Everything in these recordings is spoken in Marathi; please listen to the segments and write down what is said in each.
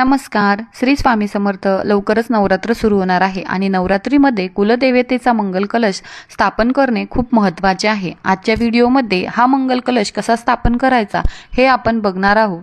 नमस्कार. श्री स्वामी समर्थ. लवकरच नवरात्र सुरू होणार आहे आणि नवरात्रीमध्ये कुलदेवतेचा मंगल कलश स्थापन करणे खूप महत्त्वाचे आहे. आजच्या व्हिडिओमध्ये हा मंगल कलश कसा स्थापन करायचा हे आपण बघणार आहोत.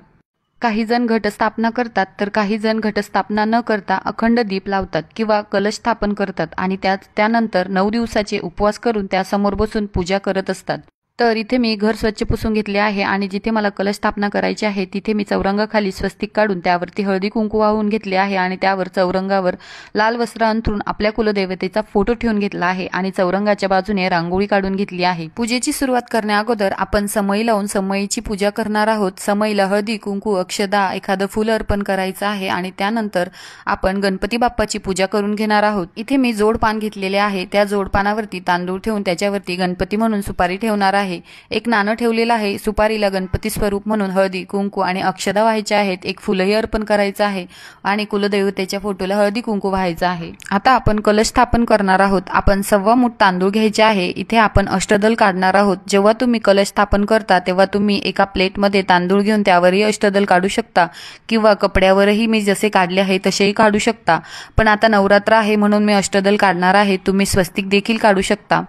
काही जण घटस्थापना करतात तर काही जण घटस्थापना न करता अखंड दीप लावतात किंवा कलश स्थापन करतात आणि त्यानंतर 9 दिवसाचे उपवास करून त्यासमोर बसून पूजा करत असतात. तर इथे मी घर स्वच्छ पुसून घेतले आहे आणि जिथे मला कलश स्थापना करायची आहे तिथे मी चौरंगाखाली स्वस्तिक काढून त्यावरती हळदी कुंकू वाहून घेतले आहे आणि त्यावर चौरंगावर लाल वस्त्र अंथरून आपल्या कुलदेवतेचा फोटो ठेवून घेतला आहे आणि चौरंगाच्या बाजूने रांगोळी काढून घेतली आहे. पूजेची सुरुवात करण्याअगोदर आपण समई लावून समईची पूजा करणार आहोत. समईला हळदी कुंकू अक्षदा एखादं फुल अर्पण करायचं आहे आणि त्यानंतर आपण गणपती बाप्पाची पूजा करून घेणार आहोत. इथे मी जोडपान घेतलेले आहे. त्या जोडपानावरती तांदूळ ठेवून त्याच्यावरती गणपती म्हणून सुपारी ठेवणार आहे. एक नाणं ठेवलेलं आहे. सुपारीला गणपती स्वरूप म्हणून हळदी कुंकू आणि अक्षदा व्हायच्या आहेत. एक फुलही अर्पण करायचं आहे आणि कुलदेवतेच्या फोटोला हळदी कुंकू व्हायचं आहे. आता आपण कलश स्थापन करणार आहोत. आपण 1.25 मूठ तांदूळ घ्यायचे आहे. इथे आपण अष्टदल काढणार आहोत. जेव्हा तुम्ही कलश स्थापन करता तेव्हा तुम्ही एका प्लेटमध्ये तांदूळ घेऊन त्यावरही अष्टदल काढू शकता किंवा कपड्यावरही मी जसे काढले आहे तसेही काढू शकता. पण आता नवरात्र आहे म्हणून मी अष्टदल काढणार आहे. तुम्ही स्वस्तिक देखील काढू शकता.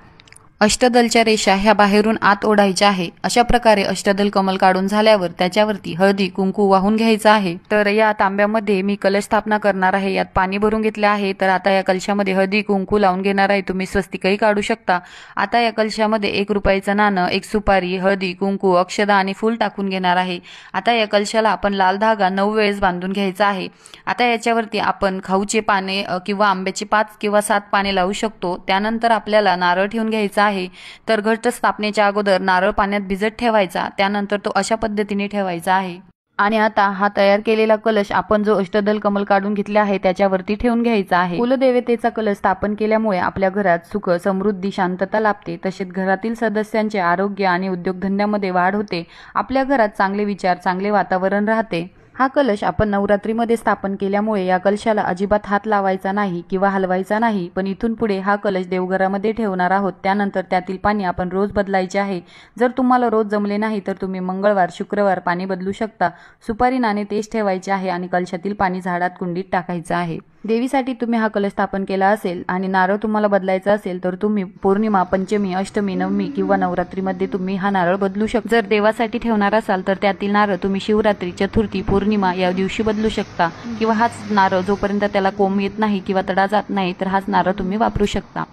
अष्टदलच्या रेषा ह्या बाहेरून आत ओढायच्या आहे. अशा प्रकारे अष्टदल कमल काढून झाल्यावर त्याच्यावरती हळदी कुंकू वाहून घ्यायचं आहे. तर या तांब्यामध्ये मी कलश स्थापना करणार आहे. यात पाणी भरून घेतले आहे. तर आता या कलशामध्ये हळदी कुंकू लावून घेणार आहे. तुम्ही स्वस्तिकही काढू शकता. आता या कलशामध्ये 1 रुपयाचं नाणं, 1 सुपारी, हळदी कुंकू अक्षदा आणि फूल टाकून घेणार आहे. आता या कलशाला आपण लाल धागा 9 वेळेस बांधून घ्यायचा आहे. आता याच्यावरती आपण खाऊचे पाने किंवा आंब्याचे 5 किंवा 7 पाने लावू शकतो. त्यानंतर आपल्याला नारळ ठेवून घ्यायचा आहे. तर घट स्थापनेच्या अगोदर नारळ पाण्यात भिजत ठेवायचा. त्यानंतर तो अशा पद्धतीने ठेवायचा आहे. आणि आता हा तयार केलेला कलश आपण जो अष्टदल कमल काढून घेतले आहे त्याच्यावरती ठेवून घ्यायचा आहे. कुलदेवतेचा कलश स्थापन केल्यामुळे आपल्या घरात सुख समृद्धी शांतता लाभते. तसेच घरातील सदस्यांचे आरोग्य आणि उद्योगधंद्यामध्ये वाढ होते. आपल्या घरात चांगले विचार चांगले वातावरण राहते. हा कलश आपण नवरात्रीमध्ये स्थापन केल्यामुळे या कलशाला अजिबात हात लावायचा नाही किंवा हलवायचा नाही. पण इथून पुढे हा कलश देवघरामध्ये ठेवणार आहोत. त्यानंतर त्यातील पाणी आपण रोज बदलायचे आहे. जर तुम्हाला रोज जमले नाही तर तुम्ही मंगळवार शुक्रवार पाणी बदलू शकता. सुपारी नाणे तेच ठेवायचे आहे आणि कलशातील पाणी झाडात कुंडीत टाकायचं आहे. देवीसाठी तुम्ही हा कलश स्थापन केला असेल आणि नारळ तुम्हाला बदलायचा असेल तर तुम्ही पौर्णिमा, पंचमी, अष्टमी, नवमी किंवा नवरात्रीमध्ये तुम्ही हा नारळ बदलू शकता. जर देवासाठी ठेवणार असाल तर त्यातील नारळ तुम्ही शिवरात्री, चतुर्थी, पौर्णिमा या दिवशी बदलू शकता किंवा हाच नारळ जोपर्यंत त्याला कोंब येत नाही किंवा तडा जात नाही तर हाच नारळ तुम्ही वापरू शकता.